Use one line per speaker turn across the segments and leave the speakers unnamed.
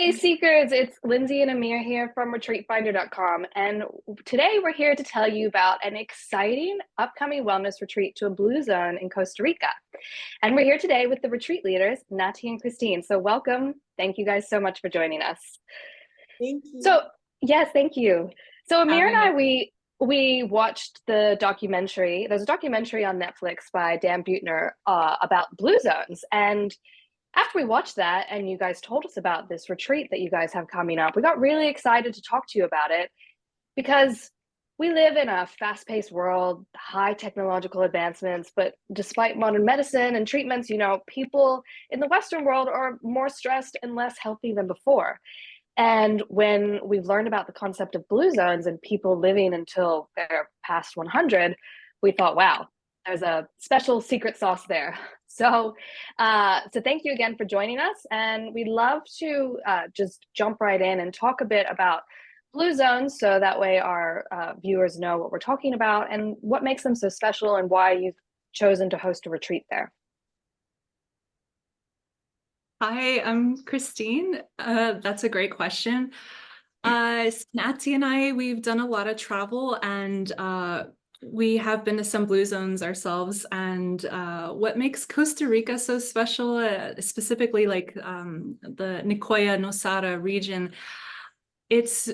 Hey Seekers, it's Lindsay and Amir here from retreatfinder.com. And today we're here to tell you about an exciting upcoming wellness retreat to a Bluezone in Costa Rica. And we're here today with the retreat leaders, Nati and Christine. So welcome. Thank you guys so much for joining us.
Thank you.
So yes, thank you. So Amir and
Having
I,
us.
we watched the documentary. There's a documentary on Netflix by Dan Buettner about blue zones. And after we watched that and you guys told us about this retreat that you guys have coming up, we got really excited to talk to you about it because we live in a fast-paced world, high technological advancements, but despite modern medicine and treatments, people in the Western world are more stressed and less healthy than before. And when we've learned about the concept of blue zones and people living until they're past 100, we thought, wow, there's a special secret sauce there. So thank you again for joining us. And we'd love to just jump right in and talk a bit about blue zones so that way our viewers know what we're talking about and what makes them so special and why you've chosen to host a retreat there.
Hi, I'm Christine. That's a great question. Snatzy and I, we've done a lot of travel and we have been to some blue zones ourselves. And what makes Costa Rica so special, specifically like the Nicoya, Nosara region, it's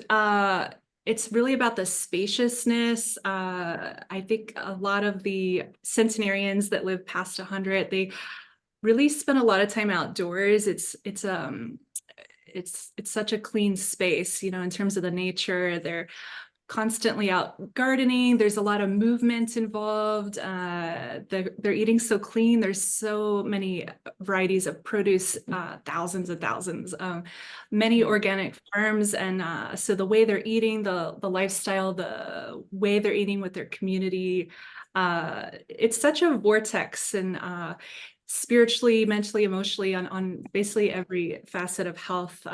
really about the spaciousness. I think a lot of the centenarians that live past 100, they really spend a lot of time outdoors. It's such a clean space, in terms of the nature. They're constantly out gardening. There's a lot of movement involved. They're eating so clean. There's so many varieties of produce, thousands and thousands, many organic farms. And so the way they're eating, the lifestyle, the way they're eating with their community, it's such a vortex and spiritually, mentally, emotionally, on basically every facet of health.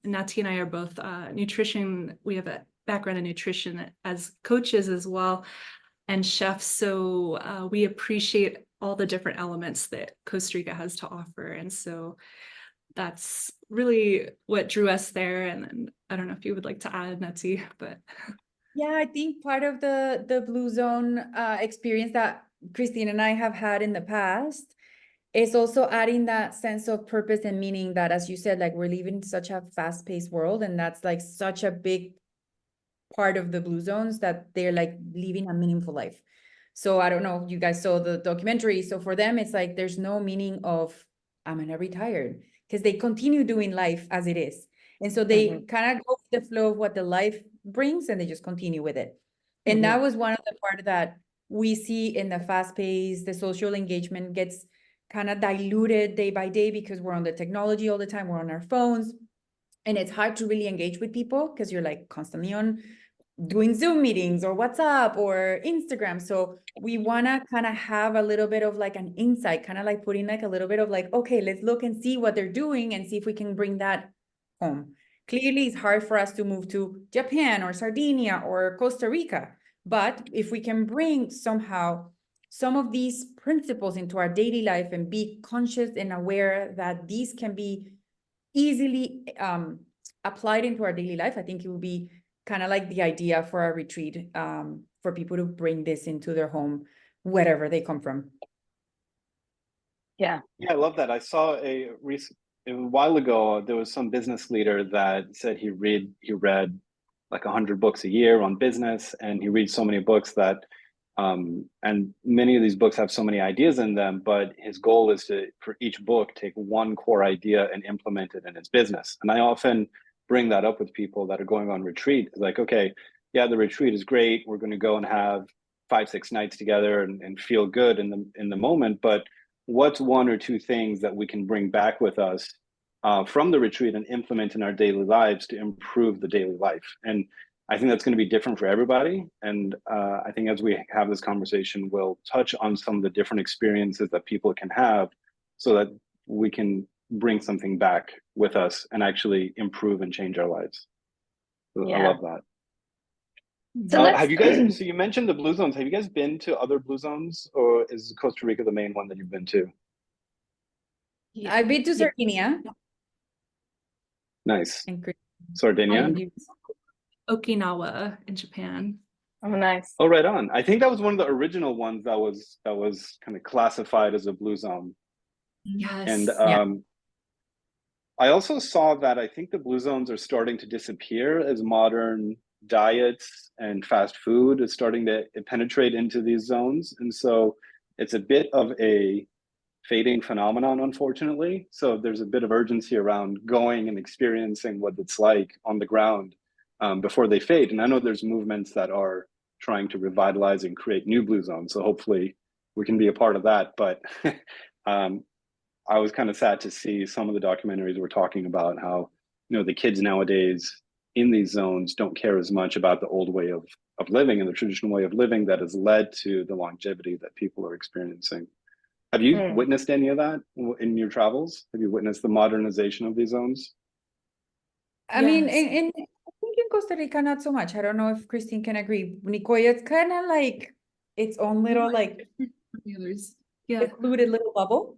Nati and I are both nutrition. We have a background in nutrition as coaches as well, and chefs. So we appreciate all the different elements that Costa Rica has to offer. And so that's really what drew us there. And then I don't know if you would like to add, Nati, but.
Yeah, I think part of the Blue Zone experience that Christine and I have had in the past is also adding that sense of purpose and meaning that, as you said, like we're living in such a fast-paced world, and that's like such a big part of the blue zones that they're like living a meaningful life. So I don't know if you guys saw the documentary. So for them, it's like there's no meaning of I'm gonna retire because they continue doing life as it is. And so they kind of go with the flow of what the life brings and they just continue with it. And that was one of the part that we see in the fast pace, the social engagement gets kind of diluted day by day because we're on the technology all the time, we're on our phones, and it's hard to really engage with people because you're like constantly on doing Zoom meetings or WhatsApp or Instagram. So we want to kind of have a little bit of like an insight, kind of like putting like a little bit of like, okay, let's look and see what they're doing and see if we can bring that home. Clearly, it's hard for us to move to Japan or Sardinia or Costa Rica. But if we can bring somehow some of these principles into our daily life and be conscious and aware that these can be easily applied into our daily life, I think it would be kind of like the idea for a retreat, for people to bring this into their home, wherever they come from.
Yeah,
I love that. I saw a while ago, there was some business leader that said he read like 100 books a year on business, and he reads so many books that and many of these books have so many ideas in them, but his goal is to, for each book, take one core idea and implement it in his business. And I often bring that up with people that are going on retreat. It's like, okay, yeah, the retreat is great. We're going to go and have 5-6 nights together and feel good in the moment. But what's one or two things that we can bring back with us from the retreat and implement in our daily lives to improve the daily life? And I think that's going to be different for everybody. And I think as we have this conversation, we'll touch on some of the different experiences that people can have so that we can bring something back with us and actually improve and change our lives. So
yeah.
I love that.
So
have you guys, so you mentioned the blue zones. Have you guys been to other blue zones, or is Costa Rica the main one that you've been to?
I've been to Sardinia.
Nice.
and
Sardinia.
Okinawa in Japan.
Oh, nice.
Oh, right on. I think that was one of the original ones that was kind of classified as a blue zone.
Yes.
And
Yeah.
I also saw that I think the blue zones are starting to disappear as modern diets and fast food is starting to penetrate into these zones. And so it's a bit of a fading phenomenon, unfortunately. So there's a bit of urgency around going and experiencing what it's like on the ground before they fade. And I know there's movements that are trying to revitalize and create new blue zones. So hopefully we can be a part of that. But I was kind of sad to see some of the documentaries were talking about how, the kids nowadays in these zones don't care as much about the old way of living and the traditional way of living that has led to the longevity that people are experiencing. Have you witnessed any of that in your travels? Have you witnessed the modernization of these zones?
I mean, I think in Costa Rica, not so much. I don't know if Christine can agree. Nicoya, it's kind of like its own little, like, secluded little bubble.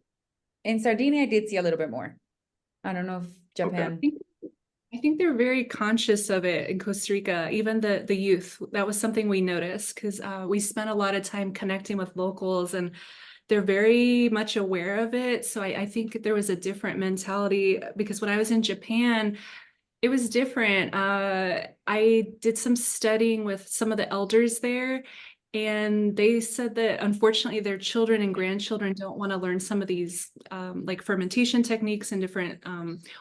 In Sardinia, I did see a little bit more. I don't know if Japan.
I think they're very conscious of it in Costa Rica, even the youth. That was something we noticed because we spent a lot of time connecting with locals and they're very much aware of it. So I think there was a different mentality because when I was in Japan, it was different. I did some studying with some of the elders there, and they said that unfortunately their children and grandchildren don't want to learn some of these like fermentation techniques and different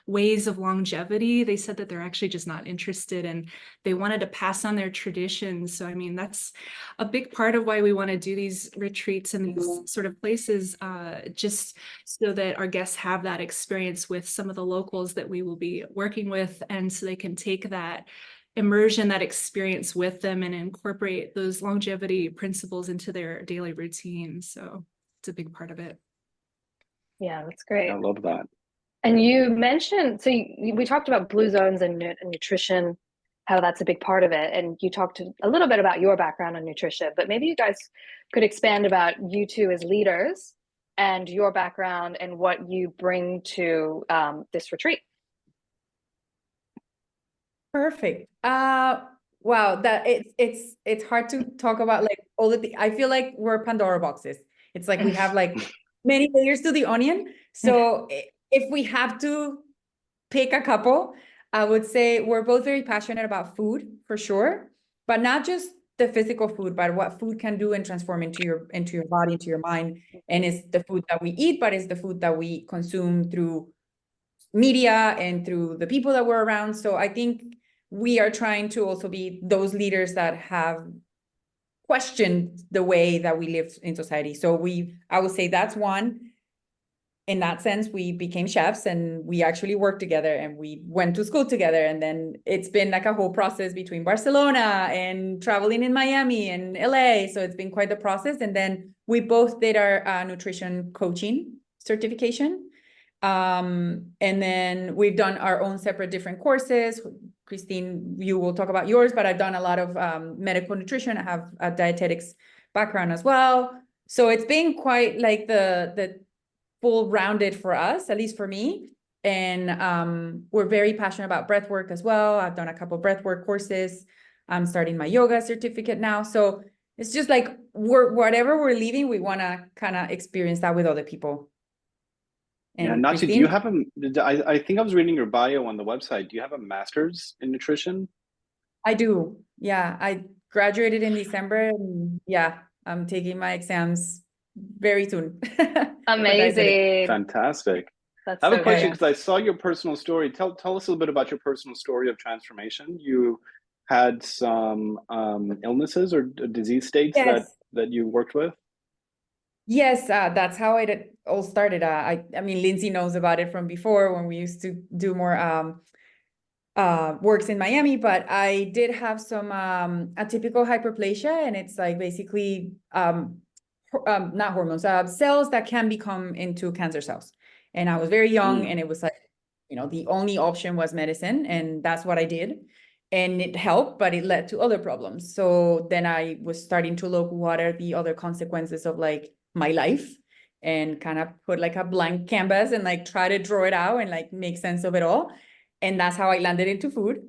ways of longevity. They said that they're actually just not interested and they wanted to pass on their traditions. So I mean, that's a big part of why we want to do these retreats and these sort of places, just so that our guests have that experience with some of the locals that we will be working with, and so they can take that immersion, that experience with them and incorporate those longevity principles into their daily routine. So it's a big part of it.
Yeah, that's great.
I love that.
And you mentioned, we talked about blue zones and nutrition, how that's a big part of it. And you talked a little bit about your background on nutrition, but maybe you guys could expand about you two as leaders and your background and what you bring to this retreat.
Perfect. Wow, that it's hard to talk about like all of the, I feel like we're Pandora boxes. It's like we have like many layers to the onion. So if we have to pick a couple, I would say we're both very passionate about food for sure, but not just the physical food, but what food can do and transform into your body, into your mind. And it's the food that we eat, but it's the food that we consume through media and through the people that we're around. So I think we are trying to also be those leaders that have questioned the way that we live in society. So I would say that's one. In that sense, we became chefs and we actually worked together and we went to school together. And then it's been like a whole process between Barcelona and traveling in Miami and LA. So it's been quite the process. And then we both did our nutrition coaching certification. And then we've done our own separate different courses. Christine, you will talk about yours, but I've done a lot of medical nutrition. I have a dietetics background as well. So it's been quite like the full rounded for us, at least for me. And we're very passionate about breath work as well. I've done a couple of breath work courses. I'm starting my yoga certificate now. So it's just like whatever we're leaving, we want to kind of experience that with other people.
And Nachi, do you have I think I was reading your bio on the website. Do you have a master's in nutrition? I
do. Yeah, I graduated in December. And yeah, I'm taking my exams very soon.
Amazing.
Fantastic.
That's
I have
so
a question
good.
because I saw your personal story. Tell us a little bit about your personal story of transformation. You had some illnesses or disease states that you worked with?
Yes, that's how it all started. I mean, Lindsay knows about it from before when we used to do more works in Miami, but I did have some atypical hyperplasia, and it's like basically not hormones, cells that can become into cancer cells. And I was very young, and it was like, the only option was medicine, and that's what I did. And it helped, but it led to other problems. So then I was starting to look what are the other consequences of like my life, and kind of put like a blank canvas and like try to draw it out and like make sense of it all. And that's how I landed into food.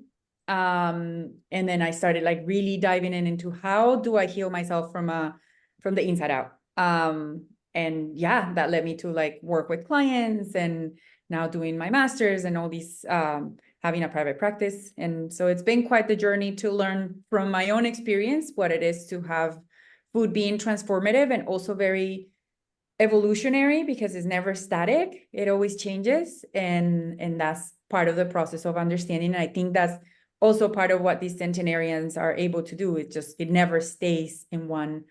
And then I started like really diving into how do I heal myself from the inside out. And yeah, that led me to like work with clients and now doing my master's and all these, having a private practice. And so it's been quite the journey to learn from my own experience what it is to have food being transformative and also very evolutionary, because it's never static. It always changes. And that's part of the process of understanding. And I think that's also part of what these centenarians are able to do. It never stays in one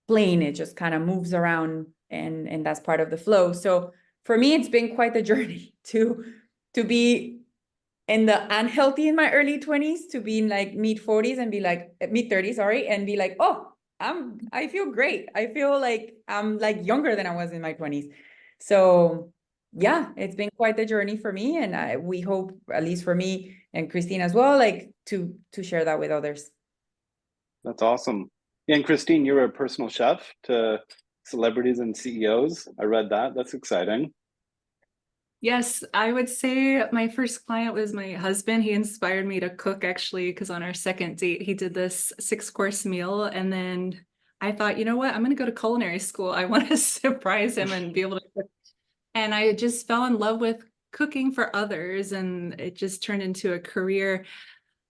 plane. It just kind of moves around, and that's part of the flow. So for me, it's been quite the journey to be in the unhealthy in my early 20s to be in like mid 40s and be like mid 30s, sorry, and be like, oh, I feel great. I feel like I'm like younger than I was in my 20s. So yeah, it's been quite the journey for me, and we hope, at least for me and Christine as well, like to share that with others.
That's awesome. Yeah, and Christine, you're a personal chef to celebrities and CEOs. I read that. That's exciting.
Yes, I would say my first client was my husband. He inspired me to cook, actually, because on our second date, he did this 6-course meal. And then I thought, you know what? I'm going to go to culinary school. I want to surprise him and be able to cook. And I just fell in love with cooking for others, and it just turned into a career.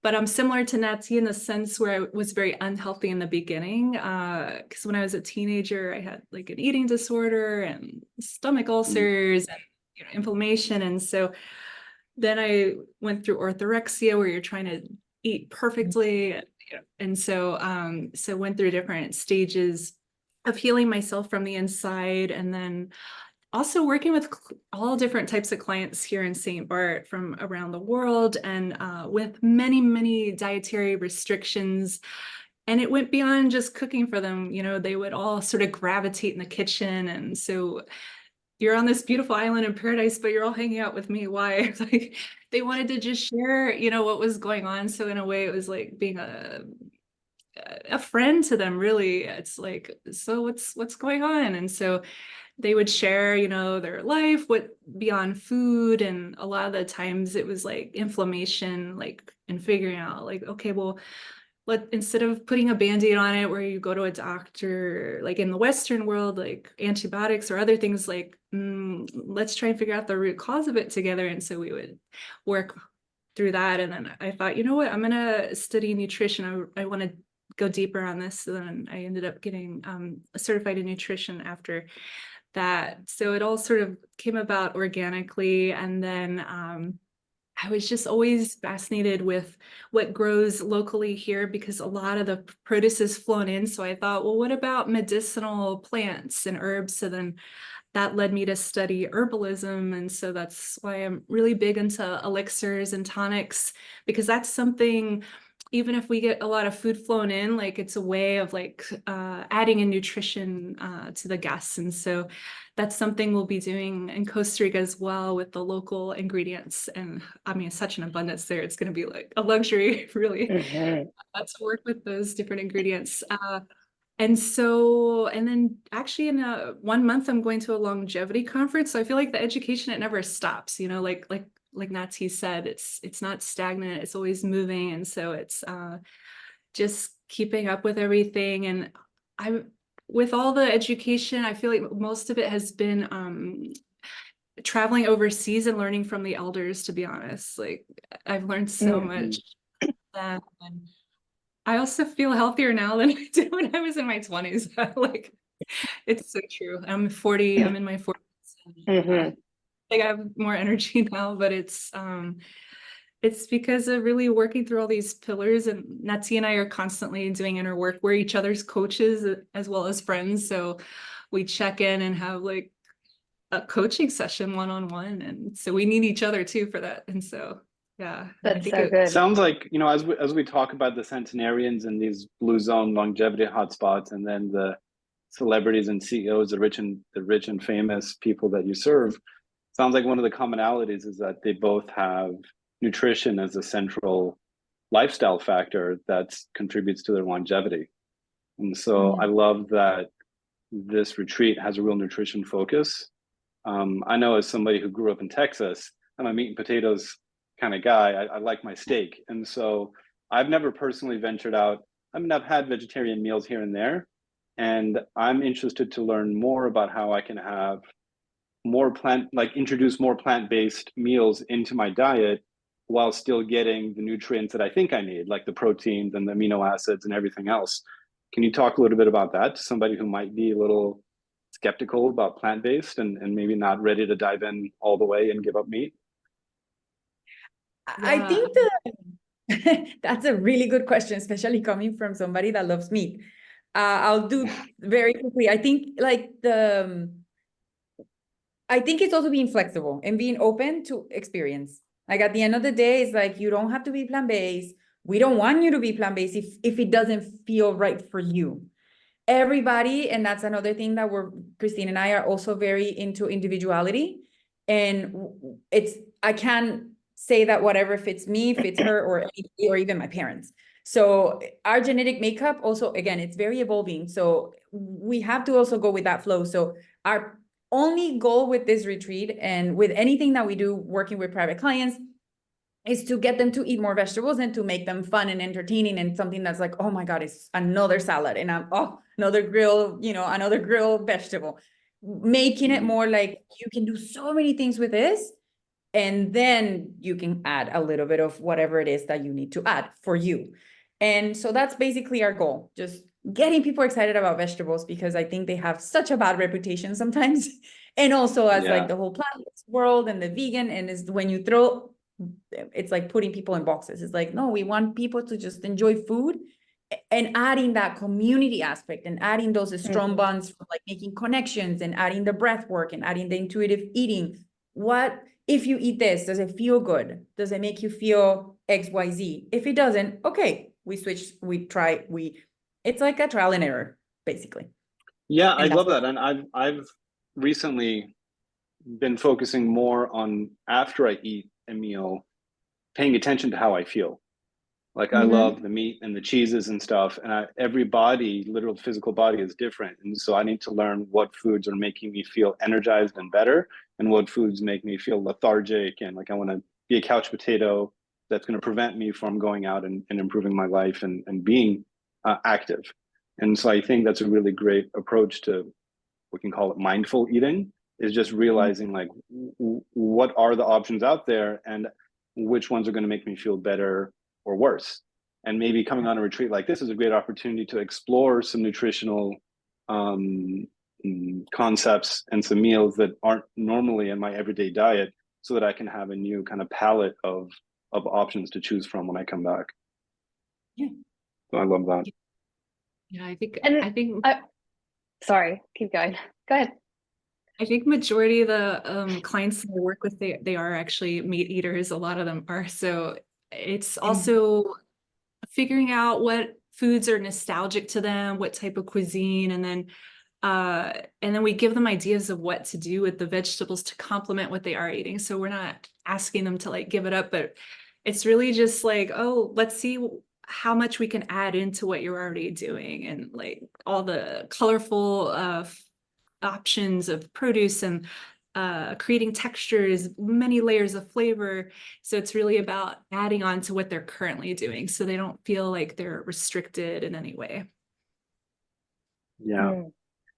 But I'm similar to Natty in the sense where I was very unhealthy in the beginning. Because when I was a teenager, I had like an eating disorder and stomach ulcers and inflammation. And so then I went through orthorexia, where you're trying to eat perfectly. And so went through different stages of healing myself from the inside. And then also working with all different types of clients here in St. Bart from around the world, and with many, many dietary restrictions. And it went beyond just cooking for them. They would all sort of gravitate in the kitchen. And so you're on this beautiful island in paradise, but you're all hanging out with me. Why? Like, they wanted to just share, what was going on. So in a way, it was like being a friend to them, really. It's like, so what's going on? And so they would share, their life, what beyond food. And a lot of the times it was like inflammation, like, and figuring out like, okay, well, instead of putting a Band-Aid on it where you go to a doctor, like in the Western world, like antibiotics or other things, like, let's try and figure out the root cause of it together. And so we would work through that. And then I thought, you know what, I'm going to study nutrition. I want to go deeper on this. So then I ended up getting certified in nutrition after that. So it all sort of came about organically. And then I was just always fascinated with what grows locally here, because a lot of the produce is flown in. So I thought, well, what about medicinal plants and herbs? So then that led me to study herbalism. And so that's why I'm really big into elixirs and tonics, because that's something, even if we get a lot of food flown in, like, it's a way of like adding in nutrition to the guests. And so that's something we'll be doing in Costa Rica as well, with the local ingredients. And I mean, it's such an abundance there. It's going to be like a luxury, really, to work with those different ingredients. And then actually in 1 month, I'm going to a longevity conference. So I feel like the education, it never stops, like Natty said, it's not stagnant, it's always moving. And so it's just keeping up with everything. And with all the education, I feel like most of it has been traveling overseas and learning from the elders, to be honest. Like, I've learned so much. And I also feel healthier now than I did when I was in my 20s. Like, it's so true. I'm in my 40s. I have more energy now, but it's because of really working through all these pillars. And Natty and I are constantly doing inner work. We're each other's coaches as well as friends. So we check in and have like a coaching session one-on-one. And so we need each other too for that. And so, yeah.
That's so good.
Sounds like, as we talk about the centenarians and these Bluezone longevity hotspots, and then the celebrities and CEOs, the rich and famous people that you serve, sounds like one of the commonalities is that they both have nutrition as a central lifestyle factor that contributes to their longevity. And so I love that this retreat has a real nutrition focus. I know, as somebody who grew up in Texas, and my meat and potatoes kind of guy. I like my steak. And so I've never personally ventured out. I mean, I've had vegetarian meals here and there, and I'm interested to learn more about how I can have more introduce more plant-based meals into my diet while still getting the nutrients that I think I need, like the proteins and the amino acids and everything else. Can you talk a little bit about that to somebody who might be a little skeptical about plant-based and maybe not ready to dive in all the way and give up meat?
I think that's a really good question, especially coming from somebody that loves meat. I'll do very quickly. I think I think it's also being flexible and being open to experience. Like at the end of the day, it's like, you don't have to be plant-based. We don't want you to be plant-based if it doesn't feel right for you. Everybody, and that's another thing that Christine and I are also very into individuality. And I can't say that whatever fits me, fits her or even my parents. So our genetic makeup also, again, it's very evolving. So we have to also go with that flow. So our only goal with this retreat and with anything that we do working with private clients is to get them to eat more vegetables and to make them fun and entertaining and something that's like, oh my God, it's another salad and another grilled vegetable. Making it more like you can do so many things with this, and then you can add a little bit of whatever it is that you need to add for you. And so that's basically our goal, just getting people excited about vegetables, because I think they have such a bad reputation sometimes. And also as like the whole plant world and the vegan, and is when you throw, it's like putting people in boxes. It's like, no, we want people to just enjoy food, and adding that community aspect and adding those strong bonds from like making connections and adding the breath work and adding the intuitive eating. What if you eat this? Does it feel good? Does it make you feel XYZ? If it doesn't, okay, we switch, we try, it's like a trial and error, basically.
Yeah, I love that. And I've recently been focusing more on, after I eat a meal, paying attention to how I feel. Like I love the meat and the cheeses and stuff, and every body, literal physical body, is different. And so I need to learn what foods are making me feel energized and better, and what foods make me feel lethargic and like I want to be a couch potato that's going to prevent me from going out and improving my life and being active. And so I think that's a really great approach to, we can call it mindful eating, is just realizing like what are the options out there and which ones are going to make me feel better or worse. And maybe coming on a retreat like this is a great opportunity to explore some nutritional concepts and some meals that aren't normally in my everyday diet, so that I can have a new kind of palette of options to choose from when I come back.
Yeah.
So I love that.
Yeah, I think
sorry, keep going. Go ahead.
I think majority of the clients that I work with, they are actually meat eaters. A lot of them are. So it's also figuring out what foods are nostalgic to them, what type of cuisine, and then we give them ideas of what to do with the vegetables to complement what they are eating. So we're not asking them to like give it up, but it's really just like, oh, let's see how much we can add into what you're already doing, and like all the colorful options of produce and creating textures, many layers of flavor. So it's really about adding on to what they're currently doing, so they don't feel like they're restricted in any way.
Yeah.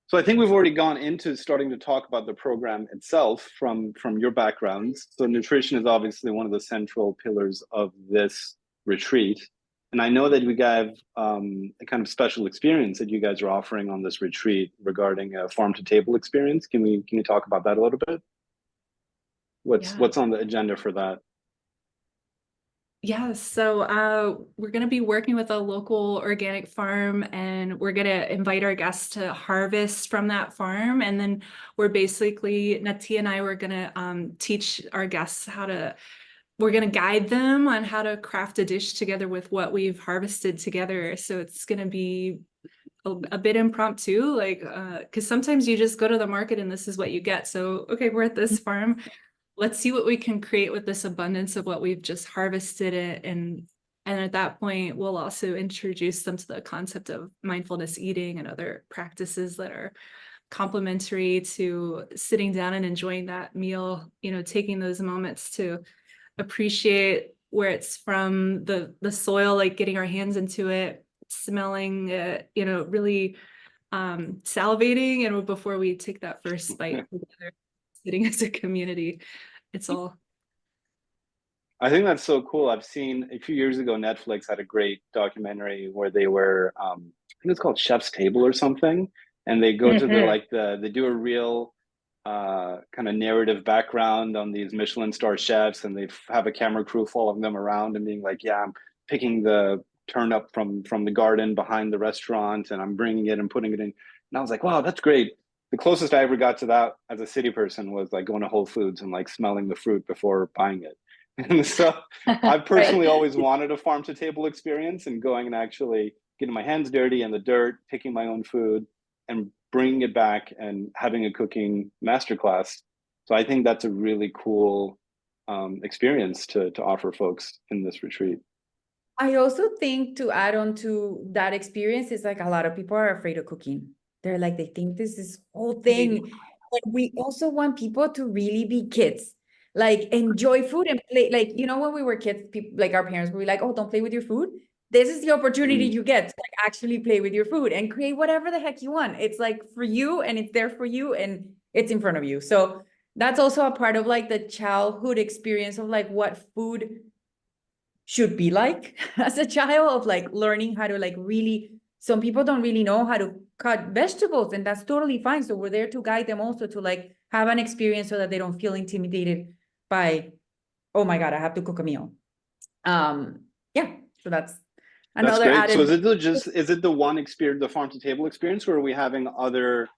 So I think we've already gone into starting to talk about the program itself from your backgrounds. So nutrition is obviously one of the central pillars of this retreat. And I know that we have a kind of special experience that you guys are offering on this retreat regarding a farm to table experience. Can you talk about that a little bit? What's on the agenda for that?
Yeah, so we're going to be working with a local organic farm, and we're going to invite our guests to harvest from that farm. And then we're basically, Natia and I, we're going to teach our guests we're going to guide them on how to craft a dish together with what we've harvested together. So it's going to be a bit impromptu, like, because sometimes you just go to the market and this is what you get. So, okay, we're at this farm. Let's see what we can create with this abundance of what we've just harvested it. And at that point, we'll also introduce them to the concept of mindfulness eating and other practices that are complementary to sitting down and enjoying that meal, taking those moments to appreciate where it's from, the soil, like getting our hands into it, smelling it, you know, really salivating, and before we take that first bite together, sitting as a community. It's all.
I think that's so cool. I've seen a few years ago, Netflix had a great documentary where they were, I think it's called Chef's Table or something, and they go to they do a real kind of narrative background on these Michelin star chefs, and they have a camera crew following them around and being like, yeah, I'm picking the turnip from the garden behind the restaurant, and I'm bringing it and putting it in. And I was like, wow, that's great. The closest I ever got to that as a city person was like going to Whole Foods and like smelling the fruit before buying it. And so I've personally always wanted a farm to table experience, and going and actually getting my hands dirty in the dirt, picking my own food and bringing it back and having a cooking masterclass. So I think that's a really cool experience to offer folks in this retreat.
I also think, to add on to that experience, is like a lot of people are afraid of cooking. They're like, they think this is whole thing. But we also want people to really be kids, like enjoy food and play. Like, you know, when we were kids, people, like our parents were like, oh, don't play with your food. This is the opportunity you get to like actually play with your food and create whatever the heck you want. It's like for you, and it's there for you, and it's in front of you. So that's also a part of like the childhood experience of like what food should be like as a child, of like learning how to like really, some people don't really know how to cut vegetables, and that's totally fine. So we're there to guide them also to like have an experience so that they don't feel intimidated by, oh my God, I have to cook a meal. Yeah, so that's another
great.
added.
So is it the one experience, the farm to table experience, or are we having other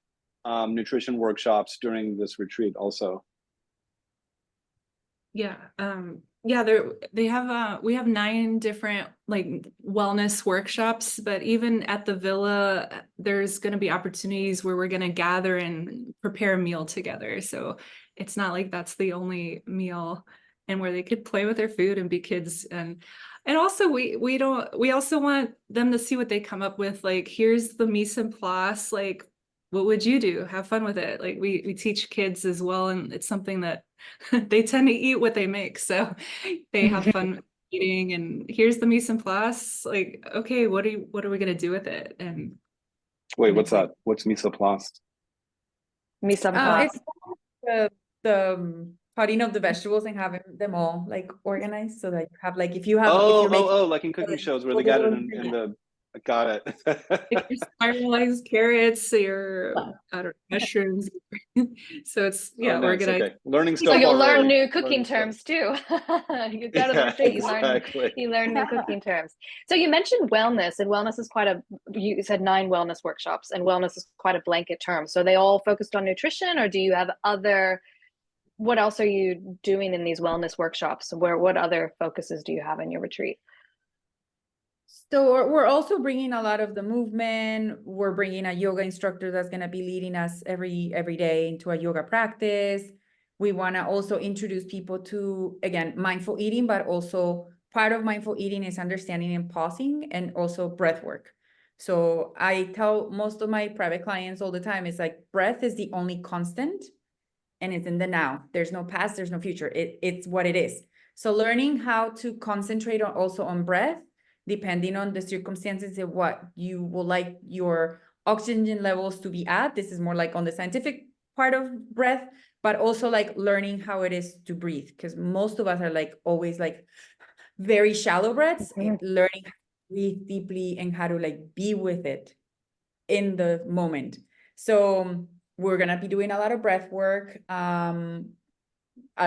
nutrition workshops during this retreat also?
Yeah. Yeah, we have 9 different like wellness workshops, but even at the villa, there's going to be opportunities where we're going to gather and prepare a meal together. So it's not like that's the only meal, and where they could play with their food and be kids. And also we also want them to see what they come up with. Like, here's the mise en place, like, what would you do? Have fun with it. Like we teach kids as well, and it's something that they tend to eat what they make, so they have fun eating. And here's the mise en place. Like, okay, what are we gonna do with it? And
wait, what's that? What's mise en place?
Mise en place.
It's the cutting of the vegetables and having them all like organized, so that you have like, if you're making
like in cooking shows where they got it in the. Got it.
like your spiralized carrots, your I don't know, mushrooms. So it's
nice.
organized.
Okay. Learning
So
stuff.
you'll learn
already.
new cooking terms too. You go to the retreat, you learn new cooking terms. So you mentioned wellness, and wellness is quite a, you said 9 wellness workshops, and wellness is quite a blanket term. So are they all focused on nutrition, or do you have other, what else are you doing in these wellness workshops? What other focuses do you have in your retreat?
So we're also bringing a lot of the movement. We're bringing a yoga instructor that's going to be leading us every day into a yoga practice. We want to also introduce people to, again, mindful eating, but also part of mindful eating is understanding and pausing, and also breath work. So I tell most of my private clients all the time, it's like breath is the only constant, and it's in the now. There's no past, there's no future. It's what it is. So learning how to concentrate also on breath, depending on the circumstances of what you would like your oxygen levels to be at. This is more like on the scientific part of breath, but also like learning how it is to breathe, because most of us are like always like very shallow breaths. Learning how to breathe deeply and how to like be with it in the moment. So we're gonna be doing a lot of breath work. I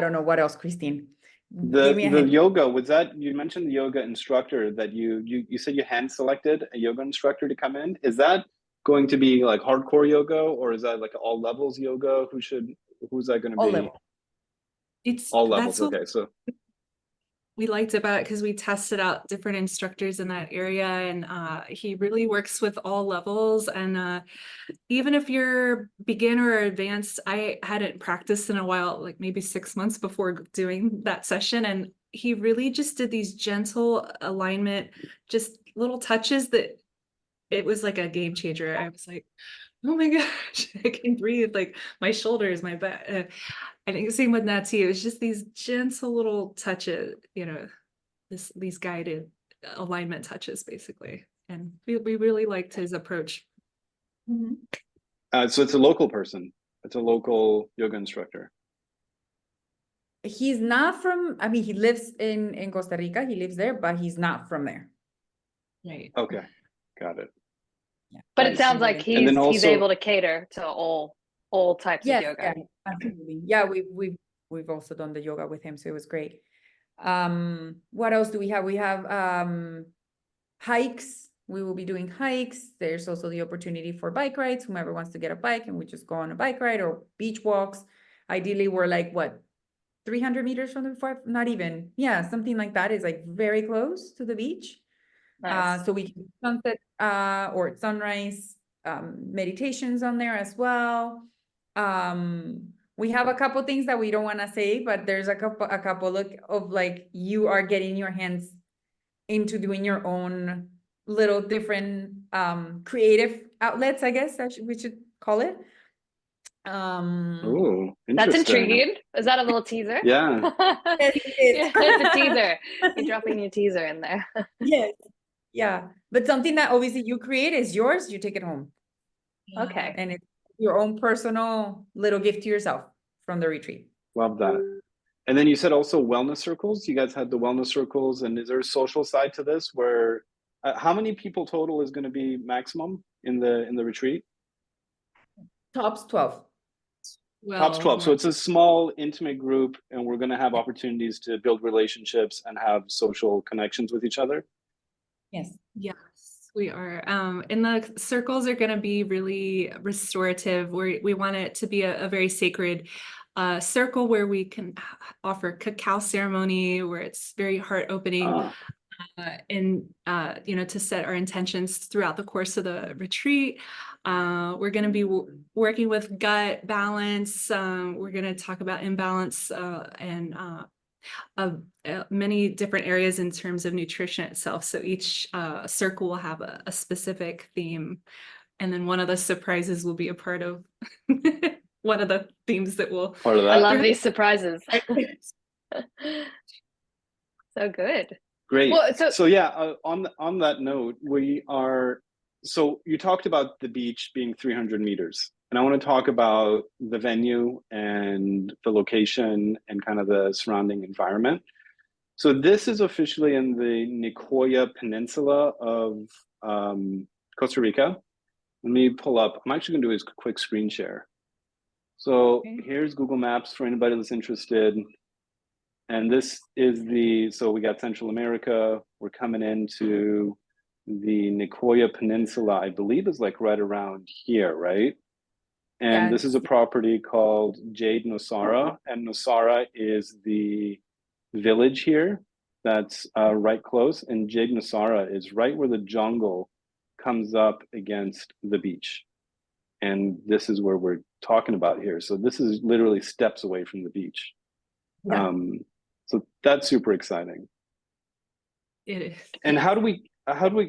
don't know what else, Christine.
The yoga, was that, you mentioned the yoga instructor that you said you hand selected a yoga instructor to come in. Is that going to be like hardcore yoga, or is that like all levels yoga? Who's that going to be?
All levels.
It's
all levels. Okay, so
we liked about it because we tested out different instructors in that area, and he really works with all levels. And even if you're beginner or advanced, I hadn't practiced in a while, like maybe 6 months before doing that session, and he really just did these gentle alignment, just little touches that it was like a game changer. I was like, oh my gosh, I can breathe, like my shoulders, my back. I think same with Nat too. It's just these gentle little touches, these guided alignment touches basically. And we really liked his approach.
Mhm.
So it's a local person. It's a local yoga instructor.
He's not from, I mean, he lives in Costa Rica, he lives there, but he's not from there.
Right.
Okay, got it.
Yeah.
But
But
it sounds like
and
then
he's
also-
able to cater to all types
yes,
of yoga.
yeah, absolutely. Yeah, we've also done the yoga with him, so it was great. What else do we have? We have hikes. We will be doing hikes. There's also the opportunity for bike rides, whomever wants to get a bike, and we just go on a bike ride or beach walks. Ideally, we're like, what, 300 meters from the farm? Not even. Yeah, something like that is like very close to the beach.
Nice.
So we can do sunset or sunrise meditations on there as well. We have a couple things that we don't want to say, but there's a couple of like you are getting your hands into doing your own little different creative outlets, I guess we should call it.
Oh,
That's
interesting.
intriguing. Is that a little teaser?
Yeah.
Yes, it is.
Yeah, it's a teaser. You're dropping your teaser in there.
Yes. Yeah. But something that obviously you create is yours, you take it home.
Okay.
And it's your own personal little gift to yourself from the retreat.
Love that. And then you said also wellness circles. You guys had the wellness circles, and is there a social side to this? Where how many people total is going to be maximum in the retreat?
Tops 12.
Tops 12. So
yeah.
it's a small, intimate group, and we're going to have opportunities to build relationships and have social connections with each other.
Yes.
Yes, we are. And the circles are going to be really restorative. We want it to be a very sacred circle where we can offer cacao ceremony, where it's very heart opening. And to set our intentions throughout the course of the retreat. We're going to be working with gut balance. We're going to talk about imbalance and many different areas in terms of nutrition itself. So each circle will have a specific theme. And then one of the surprises will be a part of one of the themes that will.
Part of
I
that.
love these surprises. So good.
Great.
Well,
so yeah, on that note, so you talked about the beach being 300 meters, and I want to talk about the venue and the location and kind of the surrounding environment. So this is officially in the Nicoya Peninsula of Costa Rica. Let me pull up. I'm actually going to do a quick screen share. So here's Google Maps for anybody that's interested. And this is so we got Central America. We're coming into the Nicoya Peninsula, I believe is like right around here, right? And this is a property called Jade Nosara. And Nosara is the village here that's right close. And Jade Nosara is right where the jungle comes up against the beach. And this is where we're talking about here. So this is literally steps away from the beach.
Yeah.
So that's super exciting.
It is.
And how do we,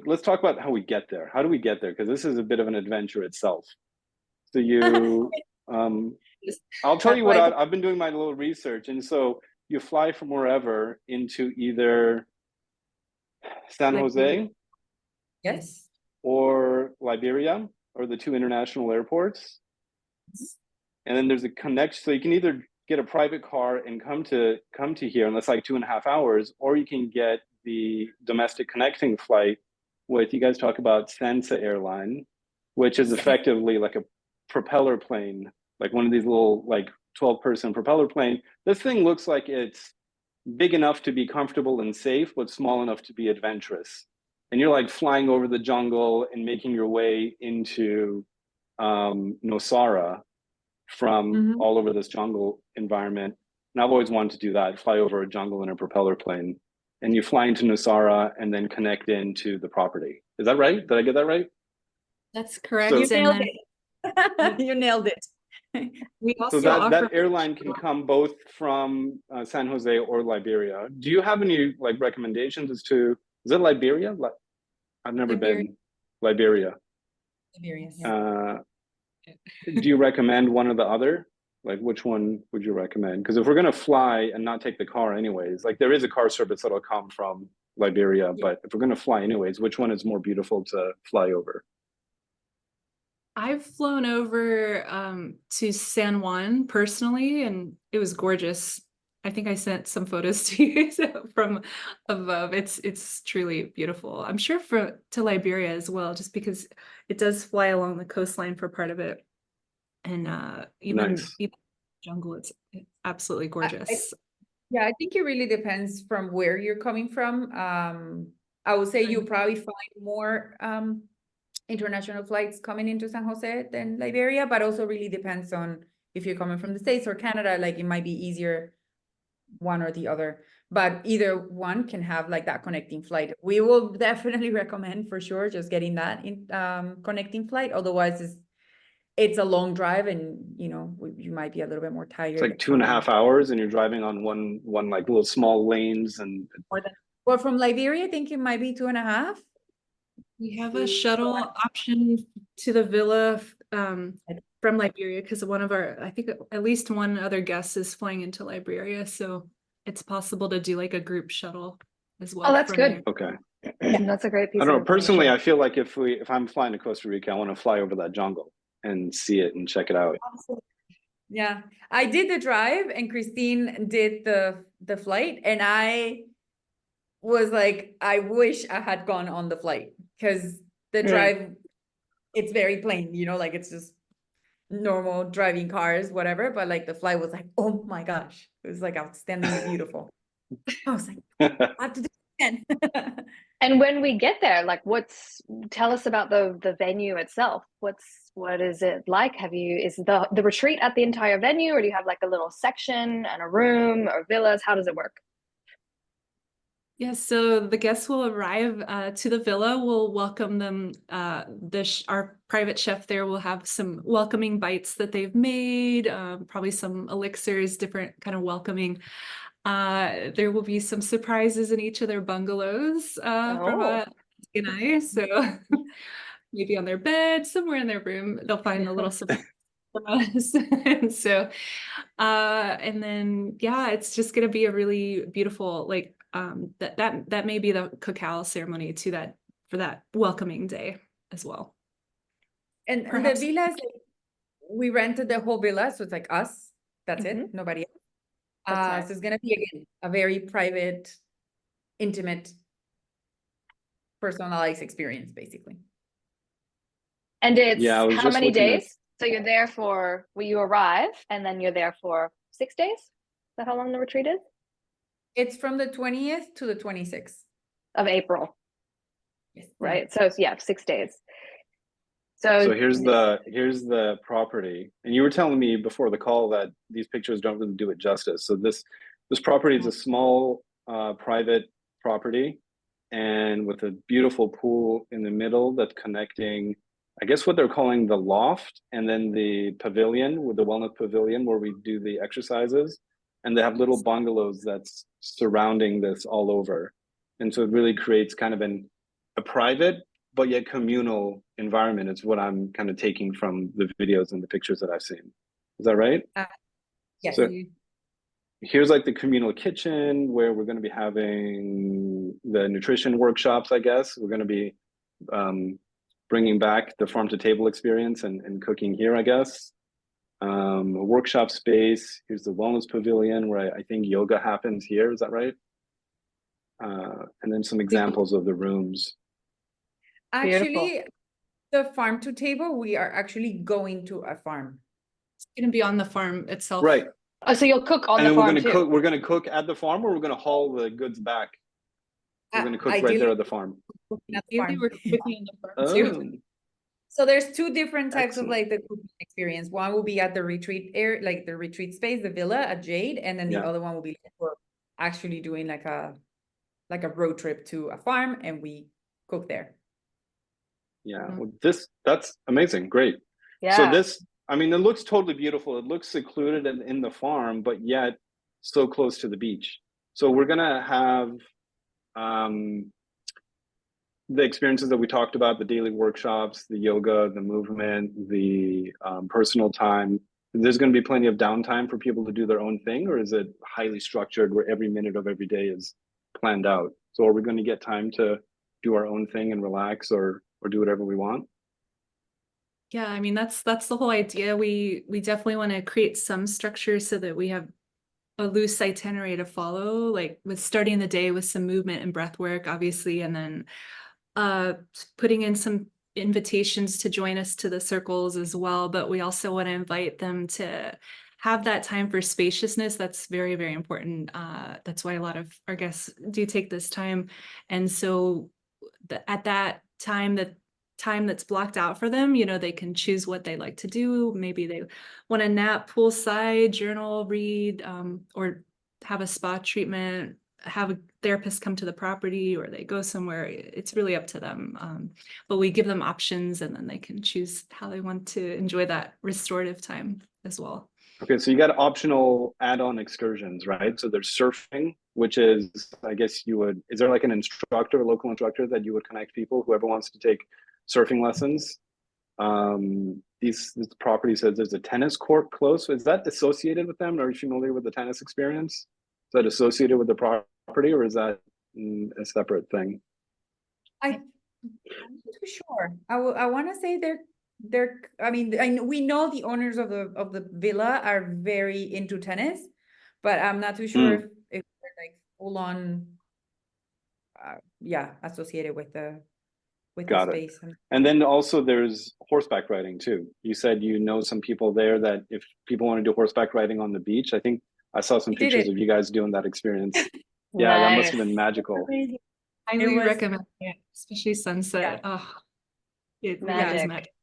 let's talk about how we get there. How do we get there? Because this is a bit of an adventure itself. So I'll tell you what, I've been doing my little research. And so you fly from wherever into either San Jose.
Yes.
Or Liberia, or the two international airports. And then there's a connection. So you can either get a private car and come to here, and that's like 2.5 hours, or you can get the domestic connecting flight with, you guys talk about Sensa Airline, which is effectively like a propeller plane, like one of these little like 12-person propeller plane. This thing looks like it's big enough to be comfortable and safe, but small enough to be adventurous. And you're like flying over the jungle and making your way into Nosara from all over this jungle environment. And I've always wanted to do that, fly over a jungle in a propeller plane. And you fly into Nosara and then connect into the property. Is that right? Did I get that right?
That's correct.
So,
You nailed it. You nailed it.
We also
so that airline can come both from San Jose or Liberia. Do you have any like recommendations as to, is it Liberia? I've never been. Liberia.
Liberia, yeah.
Do you recommend one or the other? Like, which one would you recommend? Because if we're gonna fly and not take the car anyways, like there is a car service that'll come from Liberia,
Yeah.
but if we're gonna fly anyways, which one is more beautiful to fly over?
I've flown over to San Juan personally, and it was gorgeous. I think I sent some photos to you from above. It's truly beautiful. I'm sure to Liberia as well, just because it does fly along the coastline for part of it. And
Nice.
even jungle, it's absolutely
I
gorgeous.
Yeah, I think it really depends from where you're coming from. I would say you'll probably find more international flights coming into San Jose than Liberia, but also really depends on if you're coming from the States or Canada, like it might be easier one or the other, but either one can have like that connecting flight. We will definitely recommend for sure just getting that in connecting flight. Otherwise, it's a long drive, and you might be a little bit more
It's
tired.
like 2.5 hours and you're driving on one like little small lanes and
More than, well, from Liberia, I think it might be 2.5.
We have a shuttle option to the villa from Liberia because I think at least one other guest is flying into Liberia, so it's possible to do like a group shuttle as well.
Oh, that's
from
good.
there.
okay.
That's a great piece
I
of
don't know. Personally,
information.
I feel like if I'm flying to Costa Rica, I want to fly over that jungle and see it and check it out.
Yeah, I did the drive and Christine did the flight, and I was like, I wish I had gone on the flight because the drive, it's very plain, like it's just normal driving cars, whatever. But like the flight was like, oh my gosh, it was like outstandingly beautiful. I was like, I have to do it again.
And when we get there, like tell us about the venue itself. What is it like? Is the retreat at the entire venue, or do you have like a little section and a room or villas? How does it work?
Yeah, so the guests will arrive to the villa. We'll welcome them. Our private chef there will have some welcoming bites that they've made, probably some elixirs, different kind of welcoming. There will be some surprises in each of their bungalows from and I. So maybe on their bed, somewhere in their room, they'll find a little surprise from us. And then yeah, it's just gonna be a really beautiful that may be the cacao ceremony for that welcoming day as well.
And
Perhaps.
the villas, we rented the whole villa, so it's like us. That's it, nobody else.
Nice.
So it's gonna be again a very private, intimate, personalized experience, basically.
And it's
Yeah, I was
how
just
many
looking at
days? So you're there you arrive and then you're there for 6 days? Is that how long the retreat is?
It's from the 20th to the 26th.
Of April,
Yes.
right? So it's 6 days. So
here's the property, and you were telling me before the call that these pictures don't really do it justice. So this property is a small private property, and with a beautiful pool in the middle that's connecting, I guess what they're calling the loft, and then the pavilion with the wellness pavilion where we do the exercises, and they have little bungalows that's surrounding this all over, and so it really creates kind of a private but yet communal environment is what I'm kind of taking from the videos and the pictures that I've seen. Is that right?
Yes.
So here's like the communal kitchen where we're going to be having the nutrition workshops, I guess. We're going to be bringing back the farm to table experience and cooking here, I guess. A workshop space. Here's the wellness pavilion where I think yoga happens here. Is that right? And then some examples of the rooms.
Actually, the farm to table, we are actually going to a farm.
It's going to be on the farm itself.
Right.
Oh, so you'll cook on
And
the
then
farm too?
we're gonna cook at the farm, or we're gonna haul the goods back. We're gonna cook right there at the farm.
Ideally, we're cooking on the farm too.
So there's two different types of
Excellent.
like the cooking experience. One will be at the retreat area, like the retreat space, the villa at Jade, and then the other one will be like we're actually doing like a road trip to a farm and we cook there.
Yeah, well, that's amazing. Great.
Yeah.
So this, I mean, it looks totally beautiful. It looks secluded in the farm, but yet so close to the beach. So we're gonna have the experiences that we talked about, the daily workshops, the yoga, the movement, the personal time. there's going to be plenty of downtime for people to do their own thing, or is it highly structured where every minute of every day is planned out? So are we going to get time to do our own thing and relax or do whatever we want?
Yeah, I mean, that's the whole idea. We definitely want to create some structure so that we have a loose itinerary to follow, like with starting the day with some movement and breath work, obviously, and then putting in some invitations to join us to the circles as well. But we also want to invite them to have that time for spaciousness. That's very, very important. That's why a lot of our guests do take this time. And so at that time, that's blocked out for them, you know, they can choose what they like to do. Maybe they want to nap poolside, journal, read, or have a spa treatment, have a therapist come to the property, or they go somewhere. It's really up to them. But we give them options, and then they can choose how they want to enjoy that restorative time as well.
Okay, so you got optional add-on excursions, right? So there's surfing, which is, I guess is there like an instructor, a local instructor that you would connect people, whoever wants to take surfing lessons? This property says there's a tennis court close. So is that associated with them? Are you familiar with the tennis experience? Is that associated with the property, or is that a separate thing?
I'm not too sure. I want to say I mean, we know the owners of the villa are very into tennis, but I'm not too sure if they're like full on, associated with the
Got it.
space.
And then also there's horseback riding too. You said you know some people there that if people want to do horseback riding on the beach, I think I saw some pictures of you guys doing that experience. Yeah, that must have been magical.
Highly recommend it, especially sunset.
Yeah.
Oh, it
Magic.
is magic.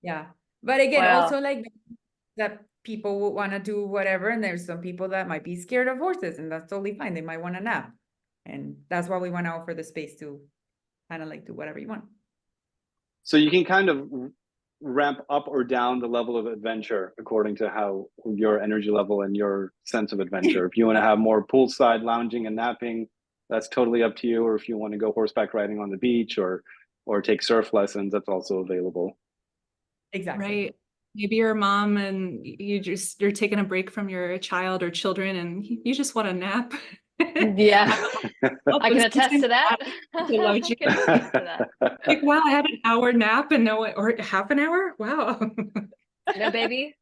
Yeah. But again,
Wow.
also like that people would want to do whatever, and there's some people that might be scared of horses, and that's totally fine. They might want to nap. And that's why we want to offer the space to kind of like do whatever you want.
So you can kind of ramp up or down the level of adventure according to how your energy level and your sense of adventure. If you want to have more poolside lounging and napping, that's totally up to you. Or if you want to go horseback riding on the beach or take surf lessons, that's also available.
Exactly.
Right. Maybe you're a mom and you're taking a break from your child or children and you just want a nap.
Yeah. I can attest to that. I can
Like,
attest to that.
Like, wow, I had an hour nap and or half an hour. Wow.
No baby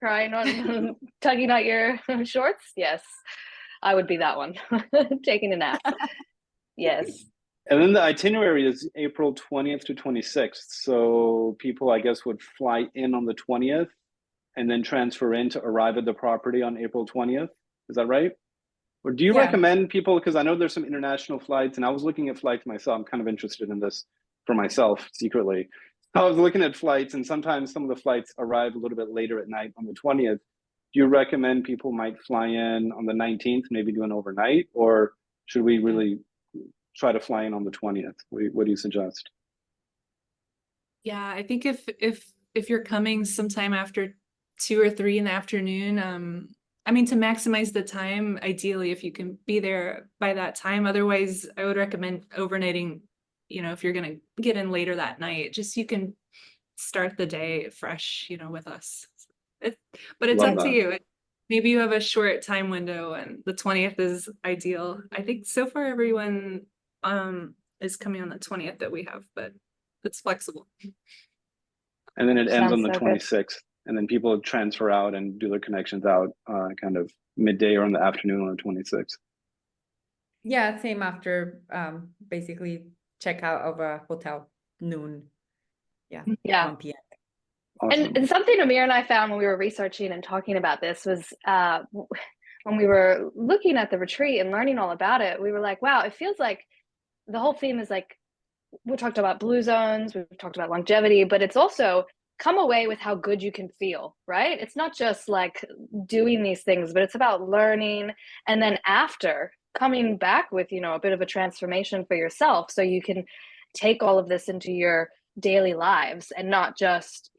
crying on tugging out your shorts. Yes, I would be that one. Taking a nap. Yes.
And then the itinerary is April 20th to 26th. So people, I guess, would fly in on the 20th and then transfer in to arrive at the property on April 20th. Is that right? Or do you recommend people, because I know there's some international flights, and I was looking at flights myself. I'm kind of interested in this for myself secretly. I was looking at flights, and sometimes some of the flights arrive a little bit later at night on the 20th. Do you recommend people might fly in on the 19th, maybe do an overnight, or should we really try to fly in on the 20th? What do you suggest?
Yeah, I think if you're coming sometime after 2 or 3 in the afternoon, I mean, to maximize the time, ideally, if you can be there by that time. Otherwise, I would recommend overnighting, you know, if you're going to get in later that night, just you can start the day fresh, you know, with us. But it's
Love
up to
that.
you. Maybe you have a short time window and the 20th is ideal. I think so far everyone is coming on the 20th that we have, but it's flexible.
And then it ends on
Sounds
the
so good.
26th. And then people transfer out and do their connections out kind of midday or in the afternoon on the 26th.
Yeah, same after basically check out of a hotel noon. Yeah.
Yeah.
1 p.m.
Awesome.
And something Amir and I found when we were researching and talking about this was when we were looking at the retreat and learning all about it, we were like, wow, it feels like the whole theme is like, we talked about blue zones, we've talked about longevity, but it's also come away with how good you can feel, right? It's not just like doing these things, but it's about learning. And then after coming back with, you know, a bit of a transformation for yourself so you can take all of this into your daily lives and not just,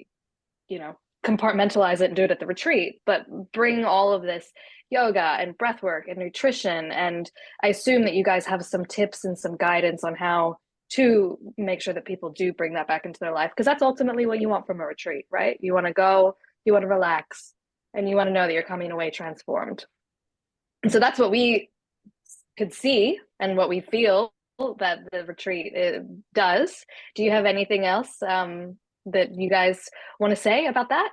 you know, compartmentalize it and do it at the retreat, but bring all of this yoga and breath work and nutrition. And I assume that you guys have some tips and some guidance on how to make sure that people do bring that back into their life, because that's ultimately what you want from a retreat, right? You want to go you want to relax, and you want to know that you're coming away transformed. And so that's what we could see and what we feel that the retreat does. Do you have anything else that you guys want to say about that?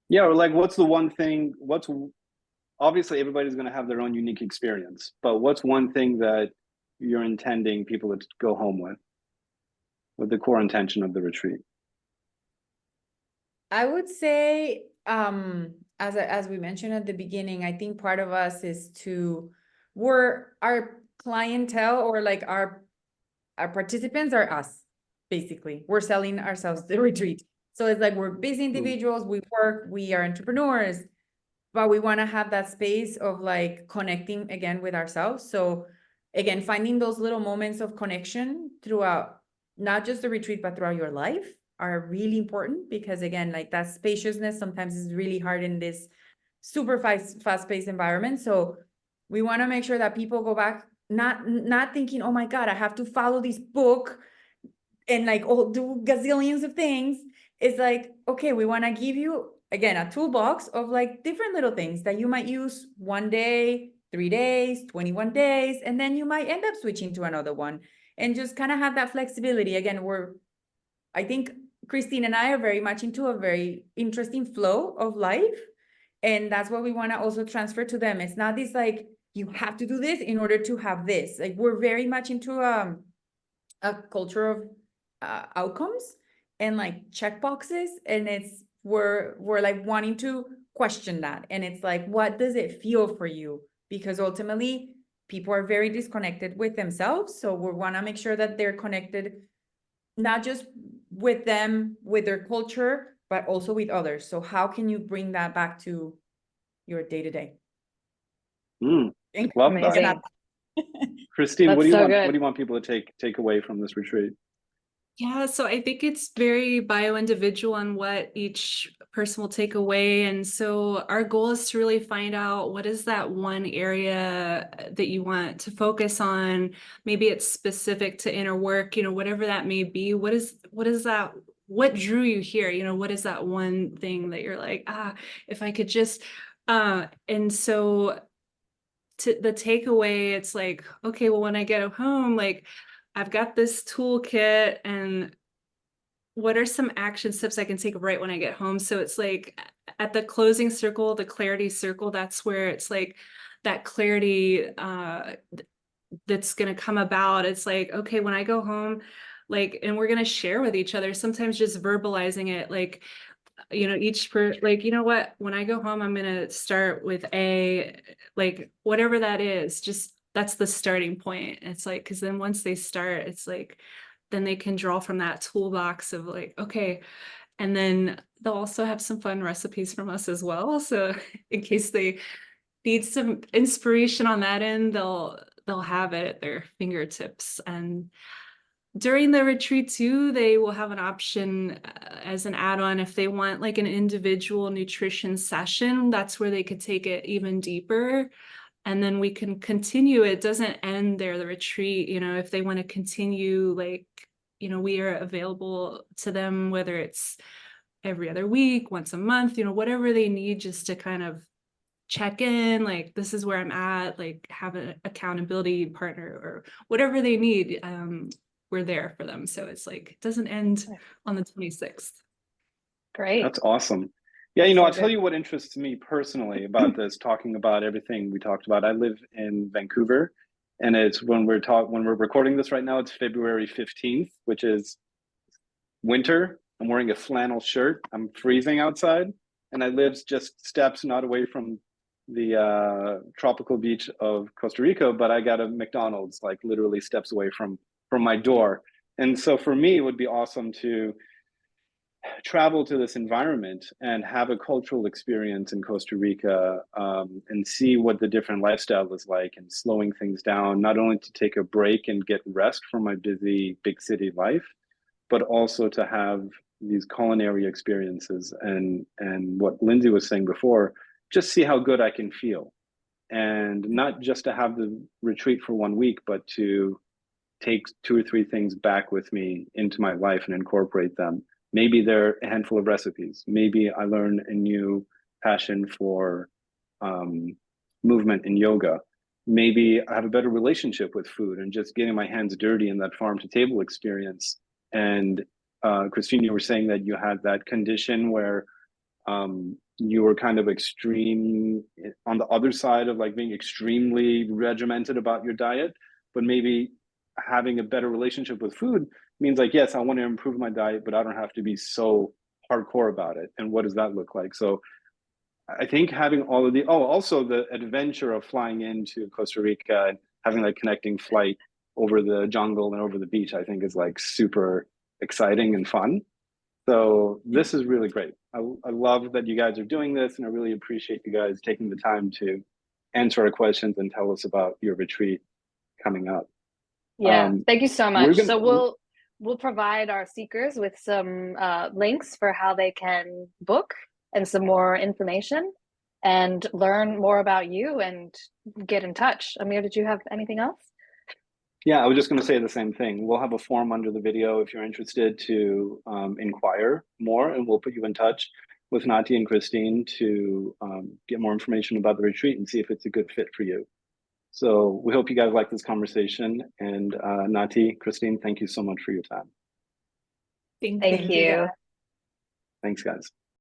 Yeah, or like, what's the one thing, obviously everybody's going to have their own unique experience, but what's one thing that you're intending people to go home with the core intention of the retreat?
I would say, as we mentioned at the beginning, I think part of us is our clientele, or like our participants are us, basically. We're selling ourselves the retreat. So it's like we're busy individuals, we work, we are entrepreneurs, but we want to have that space of like connecting again with ourselves. So again, finding those little moments of connection throughout not just the retreat, but throughout your life are really important, because again, like that spaciousness sometimes is really hard in this super fast-paced environment. So we want to make sure that people go back not thinking, oh my God, I have to follow this book and like do gazillions of things. It's like, okay, we want to give you again a toolbox of like different little things that you might use one day, 3 days, 21 days, and then you might end up switching to another one, and just kind of have that flexibility. Again, I think Christine and I are very much into a very interesting flow of life. And that's what we want to also transfer to them. It's not this like, you have to do this in order to have this. Like, we're very much into a culture of outcomes and like check boxes. And we're like wanting to question that. And it's like, what does it feel for you? Because ultimately, people are very disconnected with themselves. So we want to make sure that they're connected, not just with them, with their culture, but also with others. So how can you bring that back to your day-to-day?
Love that. Christine,
That's
what do you
so
want?
good.
What do you want people to take away from this retreat?
Yeah, so I think it's very bio-individual on what each person will take away. And so our goal is to really find out, what is that one area that you want to focus on? Maybe it's specific to inner work, whatever that may be. What is that? What drew you here? What is that one thing that you're like, if I could just, and so the takeaway, it's like, okay, well, when I get home, like, I've got this toolkit, and what are some action steps I can take right when I get home? So it's like at the closing circle, the clarity circle, that's where it's like that clarity that's going to come about. It's like, okay, when I go home, like, and we're going to share with each other, sometimes just verbalizing it, like, like, what, when I go home, I'm going to start with like, whatever that is, just that's the starting point. It's like, because then once they start, it's like, then they can draw from that toolbox of like, okay, and then they'll also have some fun recipes from us as well. So in case they need some inspiration on that end, they'll have it at their fingertips. And during the retreat too, they will have an option as an add-on if they want like an individual nutrition session. That's where they could take it even deeper. And then we can continue. It doesn't end there, the retreat, if they want to continue, like, we are available to them, whether it's every other week, once a month, whatever they need, just to kind of check in, like, this is where I'm at, like, have an accountability partner or whatever they need. We're there for them. So it's like, it doesn't end on the 26th.
Great.
That's awesome. Yeah, I'll tell you what interests me personally about this, talking about everything we talked about. I live in Vancouver, and it's when we're recording this right now, it's February 15th, which is winter. I'm wearing a flannel shirt. I'm freezing outside, and I live just steps not away from the tropical beach of Costa Rica, but I got a McDonald's like literally steps away from my door. And so for me, it would be awesome to travel to this environment and have a cultural experience in Costa Rica, and see what the different lifestyle is like, and slowing things down, not only to take a break and get rest from my busy big city life, but also to have these culinary experiences, and what Lindsay was saying before, just see how good I can feel. And not just to have the retreat for 1 week, but to take 2 or 3 things back with me into my life and incorporate them. Maybe there are a handful of recipes. Maybe I learn a new passion for movement in yoga. Maybe I have a better relationship with food and just getting my hands dirty in that farm to table experience. And Christine, you were saying that you had that condition where you were kind of extreme on the other side of like being extremely regimented about your diet, but maybe having a better relationship with food means like, yes, I want to improve my diet, but I don't have to be so hardcore about it. And what does that look like? So I think having all of also the adventure of flying into Costa Rica and having like connecting flight over the jungle and over the beach, I think is like super exciting and fun. So this is really great. I love that you guys are doing this, and I really appreciate you guys taking the time to answer our questions and tell us about your retreat coming up.
Yeah, thank you so much.
Gonna,
so we'll provide our seekers with some links for how they can book and some more information and learn more about you and get in touch. Amir, did you have anything else?
Yeah, I was just going to say the same thing. We'll have a form under the video if you're interested to inquire more, and we'll put you in touch with Nati and Christine to get more information about the retreat and see if it's a good fit for you. So we hope you guys like this conversation. And Nati, Christine, thank you so much for your time.
Thank you.
Thanks, guys.